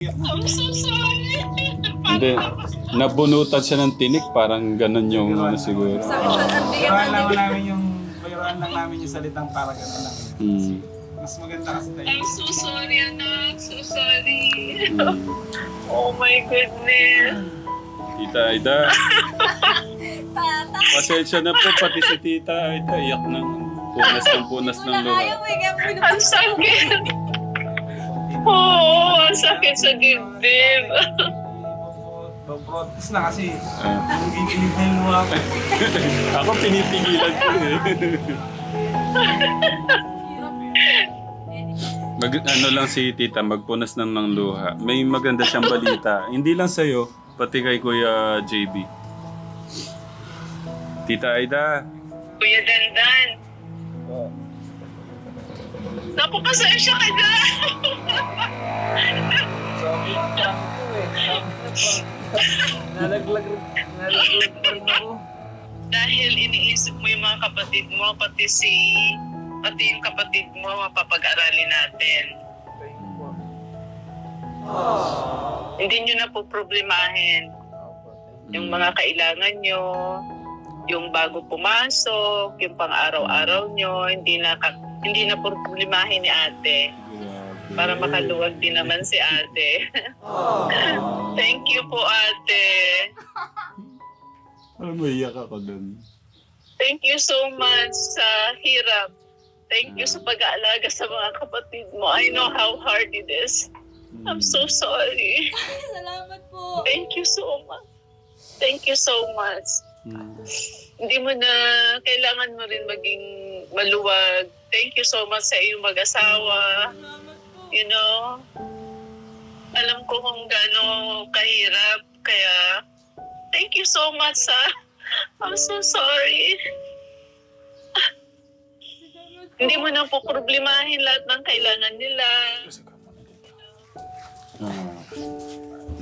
I'm so sorry. Hindi, nabunutan siya ng tinik, parang ganun yung ano siguro. Bayuran lang namin yung salitang para gano'n lang. Hmm. Mas maganda kasi tayo. I'm so sorry, anak. So sorry. Hmm. Oh my goodness. Tita Aida. Pasensya na po, pati si Tita Aida, iyak ng punas ng luha. Ang sakit. Oo, ang sakit sa dibdib. Protest na kasi. Ah. Nangiginig na yung luha ko. Ako pinipigilan ko eh. Ano lang si Tita, magpunas ng luha. May maganda siyang balita. Hindi lang sa'yo, pati kay Kuya JB. Tita Aida. Kuya Dandan. Naku, pasensya ka na. Sabi ko eh. Nalaglag pa rin ako. Dahil iniisip mo yung mga kapatid mo, pati yung kapatid mo, mapapag-aralin natin. Hindi nyo na po problemahin yung mga kailangan nyo, yung bago pumasok, yung pang-araw-araw nyo, hindi na problemahin ni ate. Para makaluwag din naman si ate. Thank you po, ate. Alam mo, iyak ako dun. Thank you so much sa hirap. Thank you sa pag-aalaga sa mga kapatid mo. I know how hard it is. I'm so sorry. Salamat po. Thank you so much. Thank you so much. Hindi mo na kailangan mo rin maging maluwag. Thank you so much sa iyong mag-asawa. Salamat po. You know, alam ko kung gaano kahirap. Kaya, thank you so much, I'm so sorry. Hindi mo na po problemahin lahat ng kailangan nila.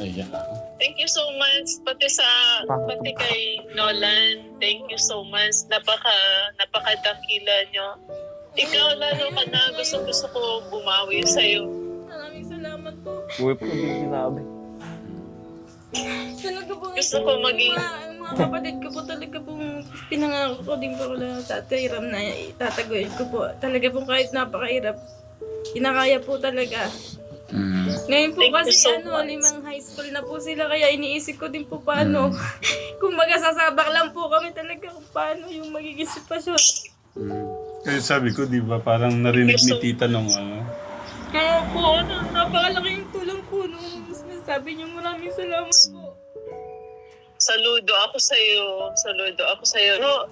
Naiyak ako. Thank you so much. Pati kay Nolan, thank you so much. Napakadakila nyo. Ikaw lalo ka na. Gusto ko bumawi sa'yo. Maraming salamat po. Uwi po hindi sinabi. Talaga po. Gusto ko maging... Mga kapatid ko po talaga pong pinangako ko din po wala Tatay Ram na itataguin ko po. Talaga po kahit napakahirap. Kinakaya po talaga. Ngayon po Thank you kasi so much. 5 high school na po sila kaya iniisip ko din po paano. Kung magasasabak lang po kami talaga kung paano yung magiging sitwasyon. Kaya sabi ko, di ba, parang narinig ni Tita nung Kaya po, napakalaki yung tulong po nung sabi niyo maraming salamat po. Saludo ako sa'yo. No,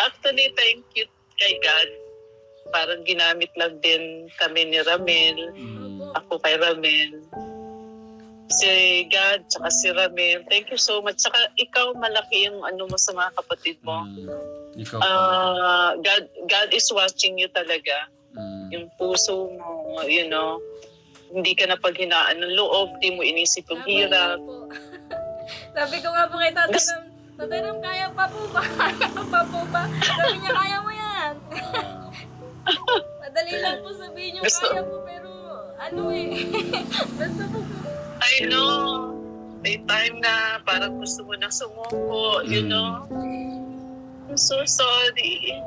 actually, thank you kay God. Parang ginamit lang din kami ni Ramel. Ako kay Ramel. Si God, tsaka si Ramel. Thank you so much. Tsaka ikaw, malaki yung ano mo sa mga kapatid mo. Ikaw pa. God is watching you talaga. Yung puso mo, you know. Hindi ka na paghinaan ng loob, di mo inisip yung hirap. Sabi ko nga po kay Tatay Ram, kaya pa po ba? Kaya pa po ba? Sabi niya, kaya mo yan. Madali lang po sabihin niyo, kaya po, pero ano eh. Basta po. I know. May time na parang gusto mo na sumuko, you know. I'm so sorry.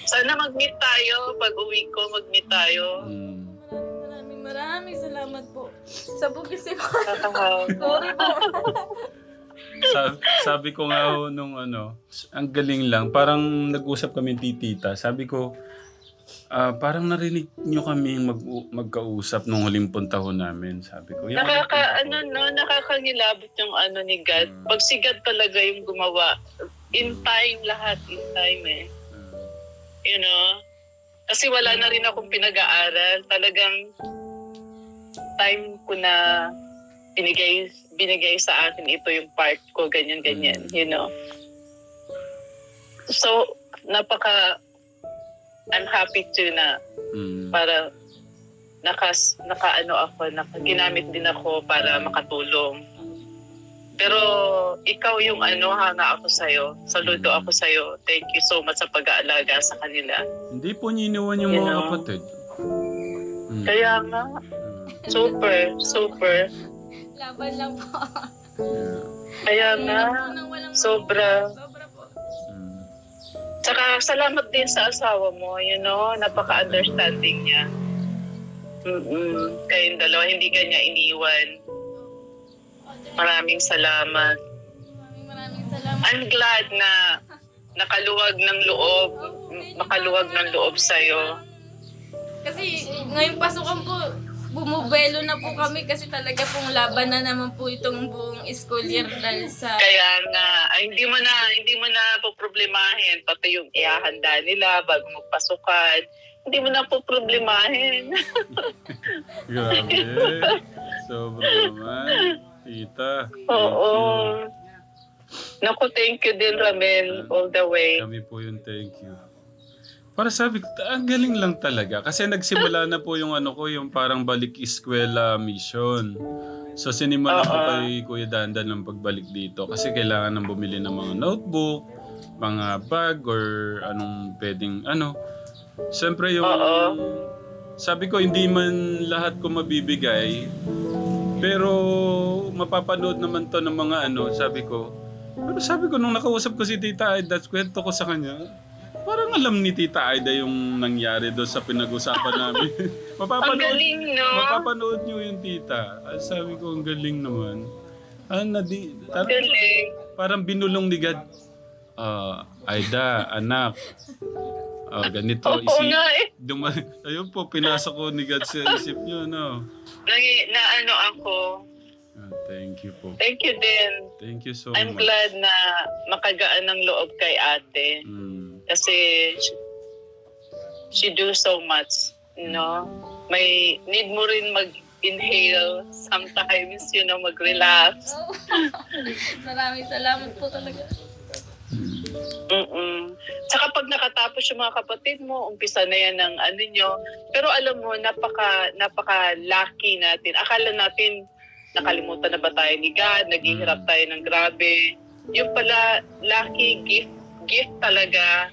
Sana mag-meet tayo. Pag uwi ko, mag-meet tayo. Maraming salamat po. Sa bugis ko. Tatawa. Sorry po. Sabi ko nga ho nung ang galing lang. Parang nag-usap kami ni Tita. Sabi ko, parang narinig nyo kami magkausap nung huling punta ho namin. Sabi ko, Nakakangilabot yung ano ni God. Pag si God talaga yung gumawa, in time lahat, in time eh. You know? Kasi wala na rin akong pinag-aaral. Talagang time ko na binigay sa akin ito yung part ko, ganyan, you know. So, I'm happy to na para ginamit din ako para makatulong. Pero ikaw yung hanga ako sa'yo. Saludo ako sa'yo. Thank you so much sa pag-aalaga sa kanila. Hindi po ninuwan yung mga kapatid. Kaya nga, super, super. Laban lang po. Yeah. Kaya nga, sobra. Sobra po. Tsaka salamat din sa asawa mo, napaka-understanding niya. Kayong dalawa, hindi ka niya iniwan. Maraming salamat. Maraming salamat. I'm glad na makaluwag ng loob sa'yo. Kasi ngayong pasukan po, bumubelo na po kami kasi talaga pong laban na naman po itong buong school year dahil sa... Kaya nga, hindi mo na poproblemahin, pati yung ihahanda nila bago magpasukan. Hindi mo na poproblemahin. Grabe. Sobra naman. Tita. Thank Oo. you. Naku, thank you din, Ramel, all the way. Kami po yung thank you. Para sabi ko, ang galing lang talaga. Kasi nagsimula na po yung yung parang balik eskwela mission. So sinimula ko kay Kuya Dandan ng pagbalik dito. Kasi kailangan nang bumili ng mga notebook, mga bag, or anong pwedeng Siyempre yung... Sabi ko, hindi man lahat ko mabibigay. Pero mapapanood naman to ng mga sabi ko. Pero sabi ko, nung nakausap ko si Tita Aida, kwento ko sa kanya, parang alam ni Tita Aida yung nangyari doon sa pinag-usapan namin. Ang galing, no? Mapapanood nyo yung tita. Sabi ko, ang galing naman. Ang galing. Parang binulong ni God. Aida, anak. Ganito. Oo nga eh. Ayun po, pinasok ko ni God sa isip nyo, no? Ako. Thank you po. Thank you din. Thank you so I'm much. glad na makagaan ng loob kay ate. Kasi she do so much, May need mo rin mag-inhale sometimes, mag-relax. Maraming salamat po talaga. Tsaka pag nakatapos yung mga kapatid mo, umpisa na yan ng nyo. Pero alam mo, napaka-lucky natin. Akala natin, nakalimutan na ba tayo ni God? Naghihirap tayo ng grabe. Yung pala, lucky gift talaga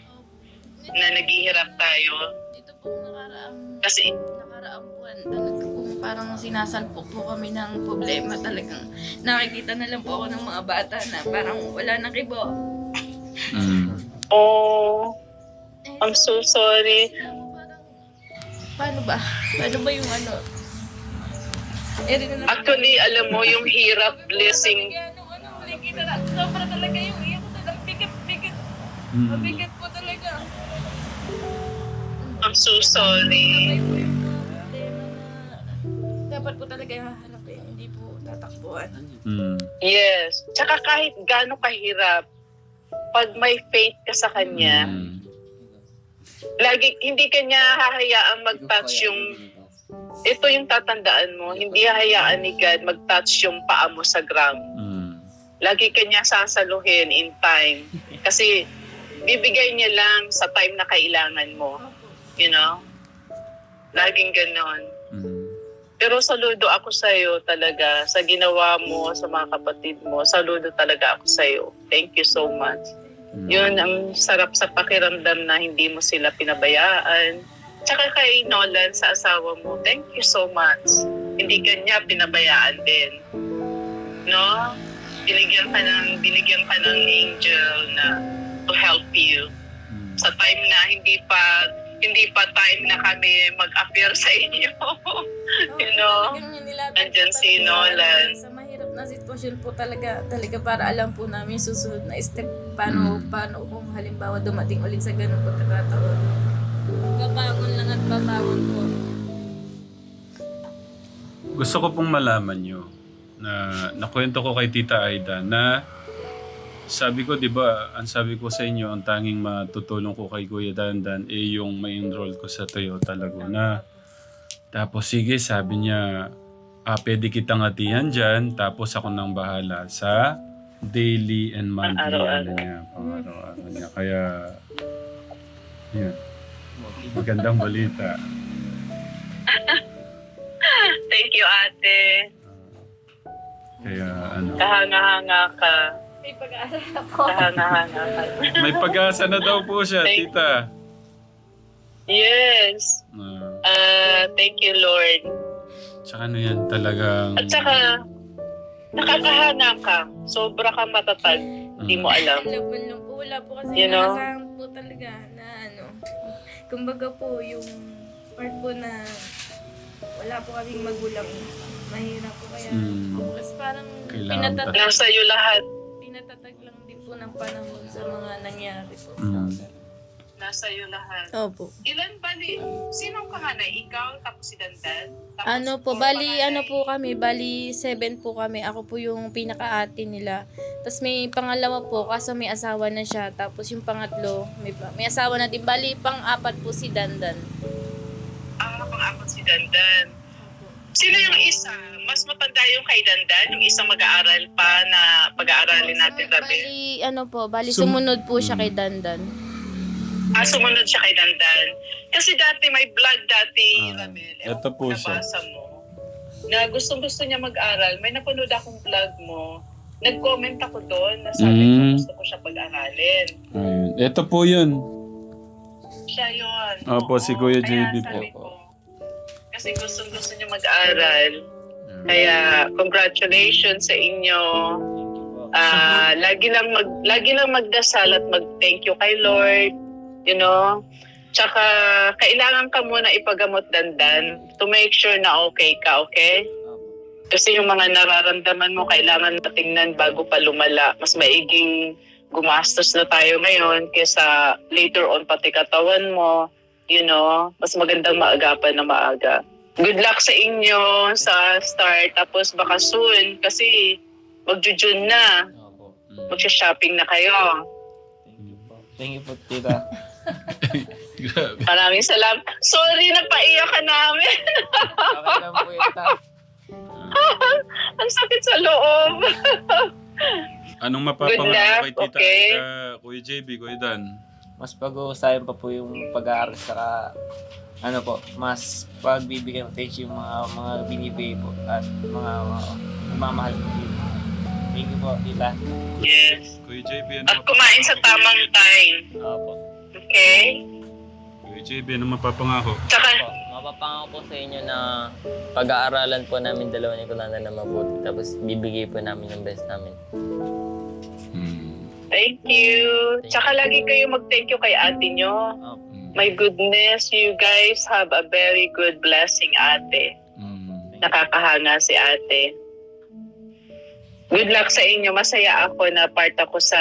na naghihirap tayo. Ito po nakaraang buwan, talaga po parang sinasalpok po kami ng problema talagang. Nakikita na lang po ako ng mga bata na parang wala na kibo. Oh, I'm so sorry. Paano ba? Paano ba yung Actually, alam mo, yung hirap, blessing. Sobra talaga yung iyak ko talaga. Bigat. Mabigat po talaga. I'm so sorry. Dapat po talaga hahanapin, hindi po tatakbuhan. Yes. Tsaka kahit gaano kahirap, pag may faith ka sa Kanya, lagi, hindi ka niya hahayaang mag-touch yung, ito yung tatandaan mo, hindi hahayaan ni God mag-touch yung paa mo sa ground. Lagi ka niya sasaluhin in time. Kasi bibigay niya lang sa time na kailangan mo. Laging ganon. Pero saludo ako sa'yo talaga, sa ginawa mo, sa mga kapatid mo. Saludo talaga ako sa'yo. Thank you so much. Yun, ang sarap sa pakiramdam na hindi mo sila pinabayaan. Tsaka kay Nolan, sa asawa mo, thank you so much. Hindi ka niya pinabayaan din. No? Binigyan ka ng angel na to help you. Sa time na hindi pa time na kami mag-appear sa inyo. Nandyan si Nolan. Sa mahirap na sitwasyon po talaga para alam po namin susunod na step paano kung halimbawa dumating ulit sa ganung pagkakataon. Babangon lang at babangon po. Gusto ko pong malaman nyo na nakwento ko kay Tita Aida na sabi ko, di ba, ang sabi ko sa inyo, ang tanging matutulong ko kay Kuya Dandan yung may enroll ko sa Toyota Laguna. Tapos sige, sabi niya, pwede kitang atihan dyan, tapos ako nang bahala sa daily and monthly pang-araw-araw niya. Kaya, yan. Magandang balita. Thank you, ate. Kaya Kahanga-hanga ka. May pag-asa na po. Kahanga-hanga ka. may pag-asa na daw po siya, Tita. Yes. Thank you, Lord. Tsaka ano yan, talagang... At saka, nakakahanga ka. Sobra kang matatag. Hindi mo alam. Laban lang po. Wala po kasi You know? naasahan po talaga na ano. Kumbaga po yung part po na wala po kaming magulang. Mahirap po kaya. Kasi parang Kailangan pinatatag, Nasa iyo lahat. pinatatag lang din po ng panahon sa mga nangyari po. Nasa iyo lahat. Opo. Ilan bali? Sinong panganay? Ikaw, tapos si Dandan? Tapos Ano po, puro bali panganay? ano po kami, bali 7 po kami. Ako po yung pinaka-ate nila. Tapos may pangalawa po, kaso may asawa na siya. Tapos yung pangatlo, may asawa na din. Bali pang-apat po si Dandan. Pang-apat si Dandan. Sino yung isa? Mas matanda yung kay Dandan? Yung isang mag-aaral pa na pag-aaralin natin, Rabi? Bali ano po, bali sumunod po siya kay Dandan. Sumunod siya kay Dandan. Kasi dati, may vlog dati, Ramil. Ito po siya. Nabasa mo. Na gustong-gusto niya mag-aral. May napanood akong vlog mo. Nag-comment ako doon na sabi ko gusto ko siya pag-aralin. Ayun. Ito po yun. Siya yun. Opo, si Kuya Kaya JB sabi po. ko, kasi gustong-gusto niya mag-aral. Kaya congratulations sa inyo. Lagi lang magdasal at mag-thank you kay Lord. You know? Tsaka kailangan ka muna ipagamot, Dandan, to make sure na okay ka, okay? Kasi yung mga nararamdaman mo kailangan natingnan bago pa lumala. Mas maiging gumastos na tayo ngayon kaysa later on pati katawan mo. You know? Mas magandang maagapan na maaga. Good luck sa inyo sa start. Tapos baka soon kasi magjo-June na. Magsha-shopping na kayo. Thank you po, tita. Grabe. Maraming salamat. Sorry na paiyak ka namin. Okay lang po yun, ta. Ang sakit sa loob. Anong Good mapapangako luck, kay Tita okay? Aida, Kuya JB, Kuya Dan? Mas pag-uusayan pa po yung pag-aaral saka ano po, mas pagbibigyan ng attention yung mga binibigay po at mga mamahal po dito. Thank you po, tita. Yes. Kuya JB, ano At kumain sa tamang time. Opo. Okay? Kuya JB, ano mapapangako? Tsaka, Po, mapapangako po sa inyo na pag-aaralan po namin dalawa ni Kunana na mabuti. Tapos bibigay po namin yung best namin. thank you. Tsaka lagi kayo mag-thank you kay ate nyo. My goodness, you guys have a very good blessing, ate. Nakakahanga si ate. Good luck sa inyo. Masaya ako na part ako sa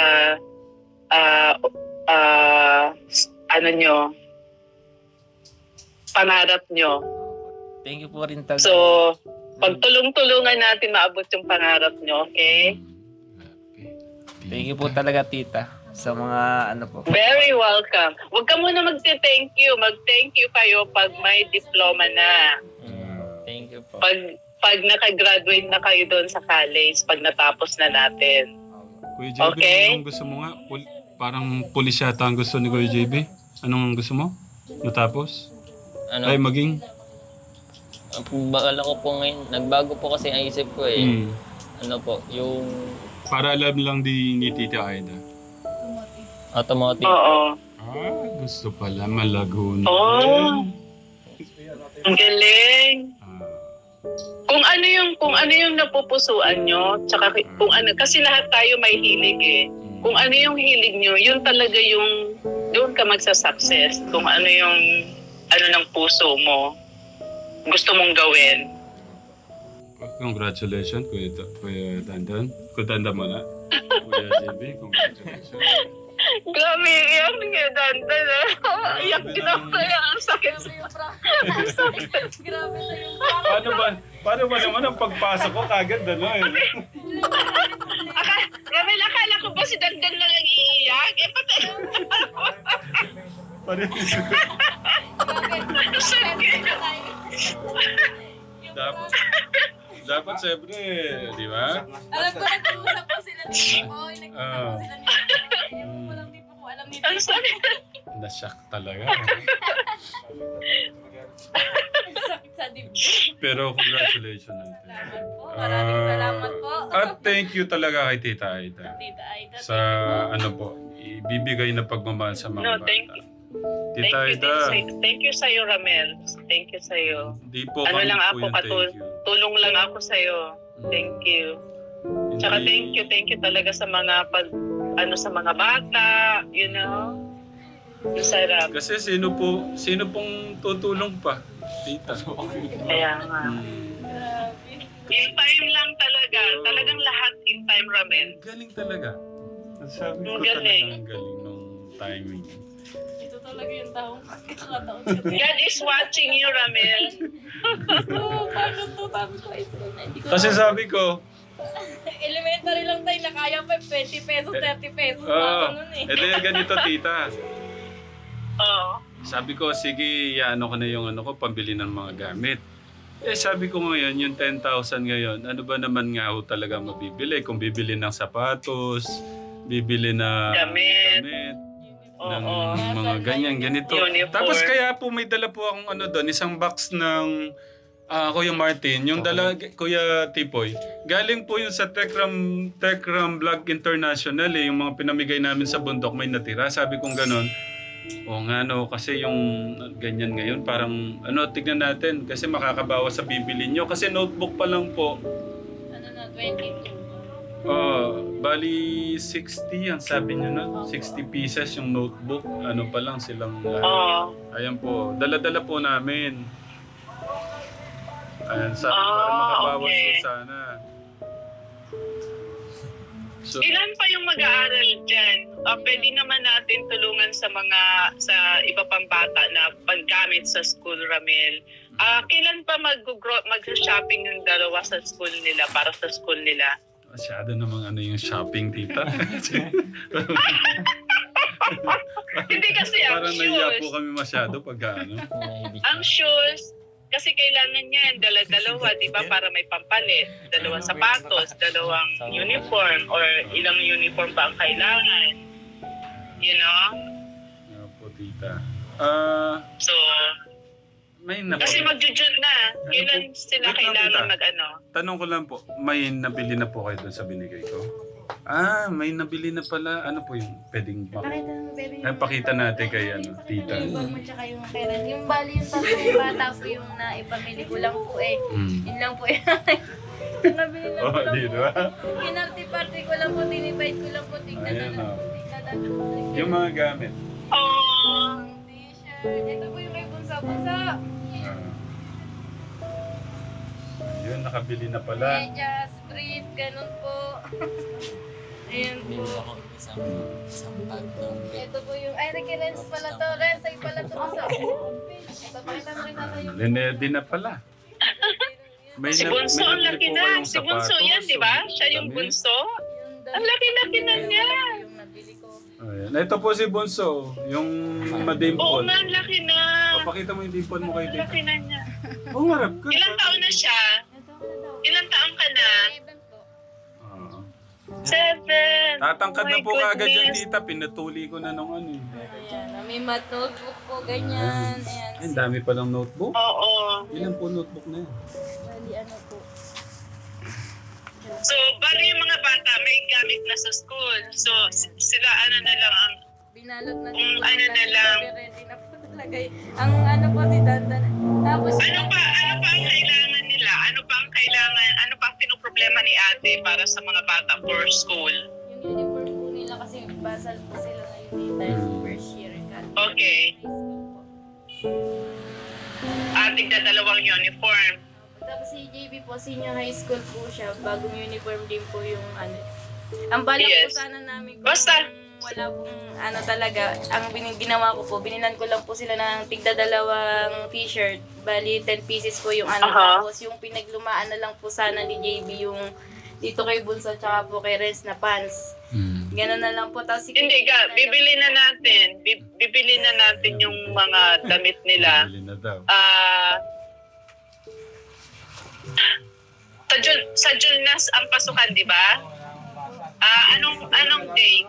pangarap nyo. Thank you po rin talaga. So, pagtulong-tulungan natin maabot yung pangarap nyo, okay? Thank you po talaga, tita. Sa mga ano po. Very welcome. Huwag ka muna mag-thank you. Mag-thank you kayo pag may diploma na. Thank you po. Pag nakagraduate na kayo doon sa college, pag natapos na natin. Kuya JB, Okay. anong gusto mo nga? Parang pulis yata ang gusto ni Kuya JB. Anong gusto mo? Natapos? Ano, Ay, maging? bakala ko po ngayon, nagbago po kasi ang isip ko eh. Hmm. Ano po, yung Para alam lang ni Tita Aida. automotive. Oo. Gusto pala, malago na. Oh. Ang galing. Kung ano yung napupusuan nyo, tsaka kung ano, kasi lahat tayo may hilig eh. Kung ano yung hilig nyo, yun talaga yung, doon ka magsa-success. Kung ano yung, ano ng puso mo, gusto mong gawin. Congratulations, Kuya Dandan. Kuya Dandan mo na. Kuya JB, congratulations. Grabe, iyak nga, Dandan. Iyak din ako kaya ang sakit. Grabe na yung Paano ba naman ang pagpasok ko kagad eh? Akala ko ba si Dandan lang ang iiyak? Eh, pati. Dapat siyempre, di ba? Alam ko nag-uusap po sila ni Boy, nag-uusap po sila ni Boy. Ewan ko lang, di po ko alam ni Ang sakit. Nashock talaga. Sakit sa dibdib. Pero congratulations natin. Salamat po. Maraming salamat po. At thank you talaga kay Tita Aida. Tita Aida, Sa ano po, ibibigay na pagmamahal sa mga No, bata. thank you. Tita Aida. Thank you sa'yo, Ramel. Thank you sa'yo. Di po Ano kami lang po ako, yung thank you. tulong lang ako sa'yo. Thank you. Tsaka thank you talaga sa mga sa mga bata, you know. Ang sarap. Kasi sino pong tutulong pa? Tita. Kaya nga. In time lang talaga. Talagang lahat in time, Ramel. Galing talaga. Sabi ko Ang galing. talaga ang galing nung timing. Ito talaga yung taong kakataon ko. God is watching you, Ramel. Oo, paano to? Sabi ko, hindi ko Kasi sabi ko, elementary lang tayo, nakaya pa 20 pesos, 30 pesos. oh, Ako nun eh. ganito tita. Oo. Sabi ko, sige, ano ko na yung pambili ng mga gamit. Sabi ko ngayon, yung 10,000 ngayon, ano ba naman nga ho talaga mabibili? Kung bibili ng sapatos, bibili na Damit. ng Oo. mga ganito. Uniform. Tapos kaya po may dala po akong doon, isang box ng Kuya Martin, yung dala, Kuya Tipoy. Galing po yun sa Techram Vlog International yung mga pinamigay namin sa bundok may natira. Sabi kong ganon. O nga kasi yung ganyan ngayon parang tignan natin kasi makakabawas sa bibili nyo. Kasi notebook pa lang po. Ano na, 22. Bali 60 ang sabi nyo na. 60 pieces yung notebook. Ano pa lang silang Oo. Ayan po. Dala-dala po namin. Ayan, para makabawas okay. po sana. So, Ilan pa yung mag-aaral dyan? Pwede naman natin tulungan sa iba pang bata na paggamit sa school, Ramel. Kailan pa mag-shopping yung dalawa sa school nila, para sa school nila? masyado namang yung shopping, tita. Hindi kasi ang Parang nahiya po shoes. kami masyado pag Ang shoes, kasi kailangan yan, dalawa, di ba? Para may pampalit. Dalawang sapatos, dalawang uniform, or ilang uniform ba ang kailangan. You know? po, tita. So, May kasi mag-June na. Kailan sila Wait lang, kailangan tita. Tanong ko lang po, may nabili na po kayo dun sa binigay ko? May nabili na pala. Ano po yung pwedeng Pakita mo, baby. pakita natin kay tita. Yung bag mo tsaka yung pera. Yung bali yung tatlong bata po yung naipamili ko lang po eh. Yun lang po eh. Nabili lang ko lang di po. ba? Pinarty-party ko lang po, dinivide ko lang po. Tignan na Ayan, lang. oh. Tignan na lang. Yung mga gamit. Oh, T-shirt. Ito po yung kay Bunsa-Bunsa. Yun, nakabili na pala. Medyas, brief, ganun po. Ayan po. Bili ako isang bag ng Ito po yung, ay, Ricky Renz pala to. Renz, ay pala to. Ito, pakita mo rin natin yung Linedi na pala. May si na- Bunso, may ang nabili laki po na. kayong Si Bunso sapatos, yan, di ba? so, Siya yung damit. Bunso. damit. Ang laki-laki na niya. Yung nabili ko. Ayan. Ito po si Bunso, yung Oo madimpol. nga, ang laki na. Pakita mo yung dimple mo kay Ang tita. laki na niya. Umarap ka. Ilang taon na siya? Ito ko na daw. Ilang taon ka na? 7 po. 7. Tatangkad Oh na my po kagad yan, goodness. tita. Pinatuli ko na nung Ayan, may math notebook po, ganyan. Ayan. Ay, ang dami palang notebook. Oo. Ilan po notebook na yan? Bali, ano po. So, bali yung mga bata may gamit na sa school. So, sila na lang ang... Binalot na Kung ano na lang. Ready na po talaga. Ang ano po si Dandan. Tapos, Ano pa ang kailangan nila? Ano pa ang pinoproblema ni ate para sa mga bata for school? yung uniform po nila kasi basal po sila ngayon dahil first year. Okay. High school po. Ating dalawang uniform. Tapos si JB po, senior high school po siya. Bagong uniform din po yung ano. Ang balak po Yes. sana namin kung Basta- wala pong ano talaga. Ang ginawa ko po, binilan ko lang po sila ng tigda-dalawang t-shirt. Bali, 10 pieces po yung ano. Aha. Tapos yung pinaglumaan na lang po sana ni JB yung dito kay Bunso tsaka po kay Renz na pants. Ganun na lang po. Tapos si Hindi ka, bibili na natin. Bibili na natin yung mga damit nila. Bili na daw. Sa Junas ang pasukan, di ba? Anong day?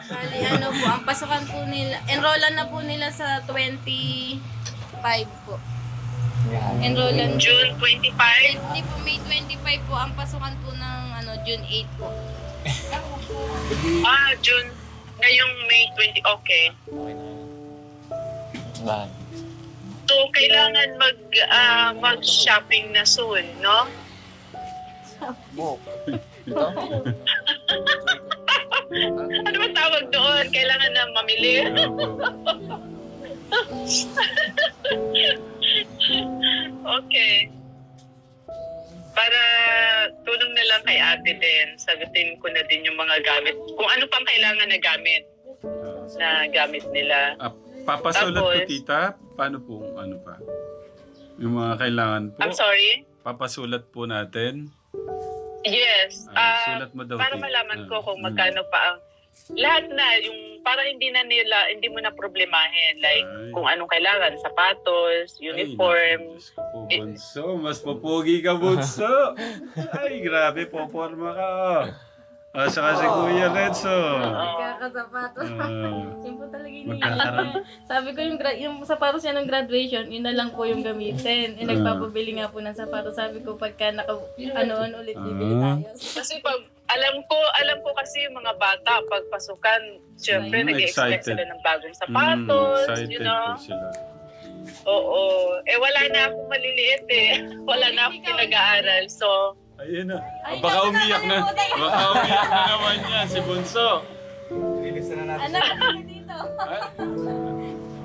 Bali, ano po, ang pasukan po nila, enrollan na po nila sa 25 po. Enrollan. June 25? Hindi po, May 25 po, ang pasukan po ng June 8 po. June. Ngayong May 20. Okay. Bahay. So, kailangan mag-shopping na soon, no? Ano ba tawag doon? Kailangan na mamili. Okay. Para tulong na lang kay ate din. Sagutin ko na din yung mga gamit. Kung ano pang kailangan na gamit nila. Papasulat po, Tapos- tita? Paano po, ano pa? Yung mga kailangan po? I'm sorry? Papasulat po natin? Yes. Sulat mo daw, Para tita. malaman ko kung magkano pa ang lahat na yung para hindi mo na problemahin like Ay. kung anong kailangan, sapatos, uniform. Ay, Diyos ko po, Bunso. Mas popogi ka, Bunso. Ay, grabe, poporma ka. Saka si Kuya Renzo. Kakasapatos. Yun po talaga Magkakaroon. Sabi ko yung sapatos niya ng graduation, yun na lang po yung gamitin. Nagpapabili nga po ng sapatos. Sabi ko pagka ano ulit bibili tayo. Kasi pag alam ko kasi yung mga bata pag pasukan, syempre nag-expect excited. sila ng bagong sapatos, Excited you know. po sila. Oo. Wala na akong maliliit eh. Wala na akong pinag-aaral. So, Ayun na. Baka umiyak na. Baka umiyak na naman yan, si Bunso. Ano ka dito?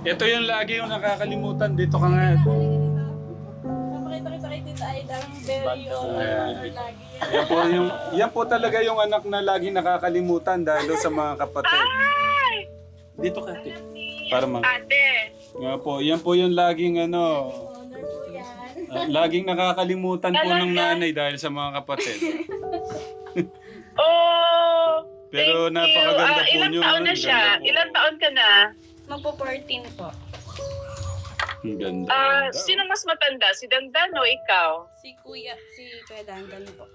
Ito yung lagi yung nakakalimutan. Dito ka nga. Napakita kita kay Tita Aida, ang very lagi yan. Yan po talaga yung anak na lagi nakakalimutan dahil sa mga kapatid. Dito ka, Ate. Para ate, Nga po, yan po yung laging Honor po yan. laging nakakalimutan po ng nanay dahil sa mga kapatid. Pero thank you. napakaganda po Ilang niyo. taon na siya? Ganda po. Ilang taon ka na? Magpo-14 po. Ang ganda. Sino mas matanda? Si Dandan o ikaw? Si Kuya Dandan po.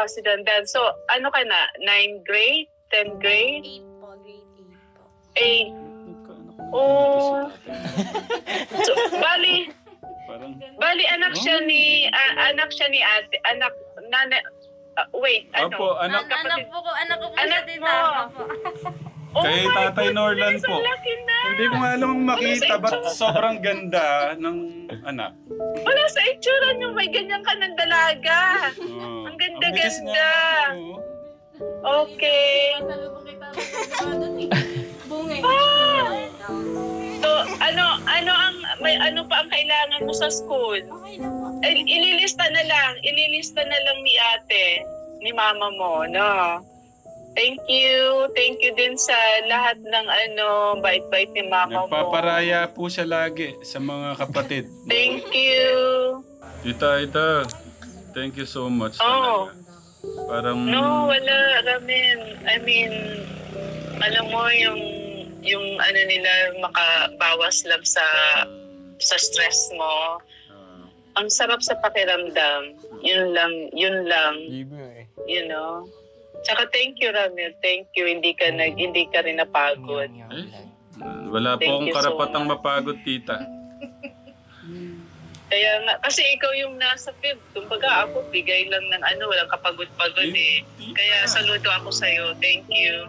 Si Dandan. So, ano ka na? 9th grade? 10th grade? 8 po, grade 8 po. 8? Oh. So, Parang, bali anak siya ni ate, Opo, anak. Anak po ko Anak siya, Tita. mo. Opo. Oh Kay my Tatay Norlan goodness, po. ang laki na. Hindi ko nga alam makita, ba't sobrang ganda ng anak. Wala sa itsura niyo, may ganyan ka ng dalaga. Oh. Ang ganda-ganda. bilis nga. Oo. Okay. Sabi ko kay Tata, bungay. So, may ano pa ang kailangan mo sa school? Okay na po. Ililista na lang ni ate, ni mama mo, no? Thank you din sa lahat ng bait-bait ni mama mo. Nagpaparaya po siya lagi sa mga kapatid. Thank you. Ita, thank you so much. Oh. Talaga. Parang, No, wala, Ramen. I mean, alam mo yung nila makabawas lang sa stress mo. Ang sarap sa pakiramdam. Yun lang, you know. Tsaka thank you, Ramil. Thank you. Hindi ka rin napagod. wala po Thank akong you so karapatang much. mapagod, tita. Kaya nga, kasi ikaw yung nasa field. Kumbaga ako, bigay lang ng walang kapagod-pagod eh. Kaya saludo ako sa'yo. Thank you.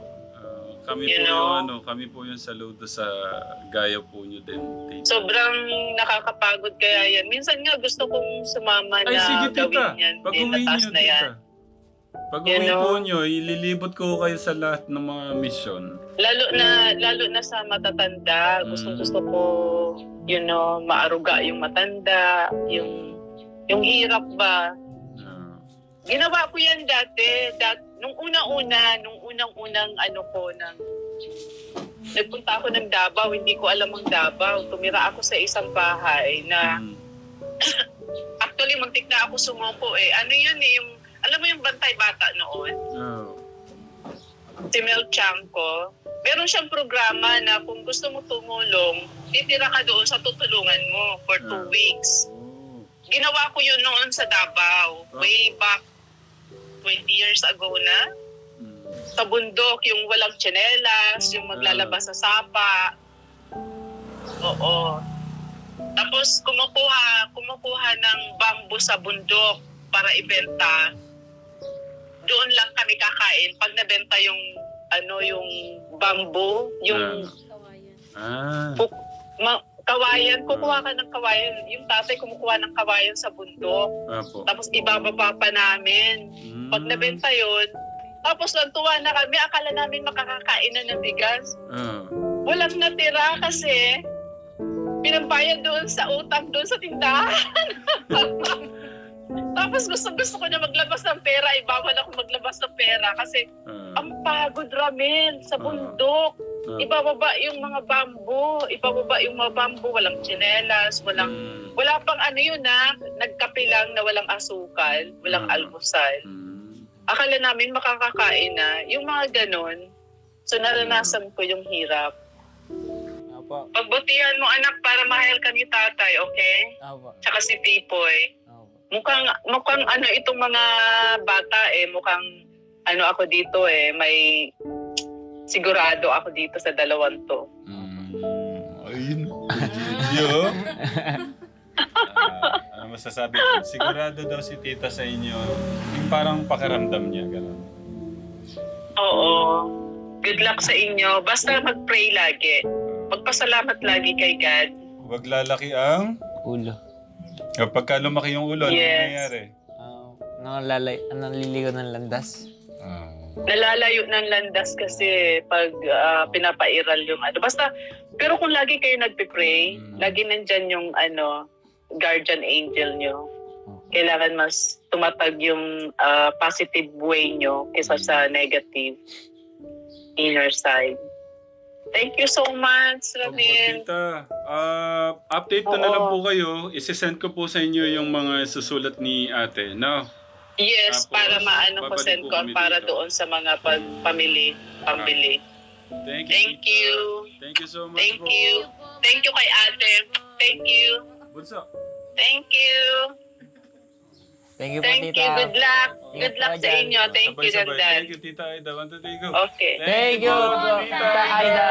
Kami You po know? kami po yung saludo sa gaya po nyo din, tita. Sobrang nakakapagod kaya yan. Minsan nga gusto kong sumama Ay, na sige, tita. gawin yan. Pag Eh, uwi tatas nyo, na yan. tita. Pag You uwi know? po nyo, ililibot ko kayo sa lahat ng mga misyon. Lalo na sa matatanda. Gusto ko, maaruga yung matanda, yung hirap ba. Ginawa ko yan dati. Nung unang-unang nagpunta ako ng Davao, hindi ko alam ang Davao. Tumira ako sa isang bahay na actually muntik na ako sumuko eh. Ano yun eh, alam mo yung bantay bata noon? Si Mel Chanco. Meron siyang programa na kung gusto mo tumulong, titira ka doon sa tutulungan mo for 2 weeks. Ginawa ko yun noon sa Davao, way back 20 years ago na. Sa bundok, yung walang tsinelas, yung maglalabas sa sapa. Oo. Tapos kumukuha ng bamboo sa bundok para ibenta. Doon lang kami kakain pag nabenta yung bamboo, yung kawayan, kukuha ka ng kawayan. Yung tatay kumukuha ng kawayan sa bundok. Apo. Tapos ibababa pa namin. Pag nabenta yun, tapos natuwa na kami, akala namin makakakain na ng bigas. Walang natira kasi pinambayad doon sa utang doon sa tindahan. Tapos gusto ko na maglabas ng pera, ibawal ako maglabas ng pera kasi ang pagod ramen sa bundok. Ibababa yung mga bambu, walang tsinelas, wala pang ano yun nagkape lang na walang asukal, walang almusal. Akala namin makakakain na, yung mga ganon. So naranasan ko yung hirap. Opo. Pagbutihan mo anak para mahal ka ni tatay, okay? Opo. Tsaka si Pipoy. Opo. Mukhang ano itong mga bata mukhang ano ako dito may sigurado ako dito sa dalawang to. Ayun. Yo. Ano masasabi ko? Sigurado daw si tita sa inyo. Yung parang pakiramdam niya, gano'n. Oo. Good luck sa inyo. Basta mag-pray lagi. Magpasalamat lagi kay God. Huwag lalaki ang... Ulo. Kapag lumaki yung ulo, ano Yes. nangyayari? Naliligaw ng landas. Nalalayo ng landas kasi pag pinapairal yung ano. Basta, pero kung lagi kayo nagpe-pray, lagi nandyan yung guardian angel nyo. Kailangan mas tumatag yung positive way nyo kaysa sa negative inner side. Thank you so much, Ramil. Tita, update na lang po kayo. Isisend ko po sa inyo yung mga susulat ni ate, no? Yes, Tapos, para maano ko babalik send po ko kami para dito. doon sa mga pambili. Thank you, Thank tita. you. Thank you so much Thank po. you. Thank you kay ate. Thank you. Bunso. Thank you. Thank you po, Thank tita. you. Good luck. Ingat Good luck po sa dyan. inyo. Thank you, Sabay-sabay. Dandan. Thank you, tita Aida. 1, 2, 3, go. Okay. Thank you, po, Tita Aida.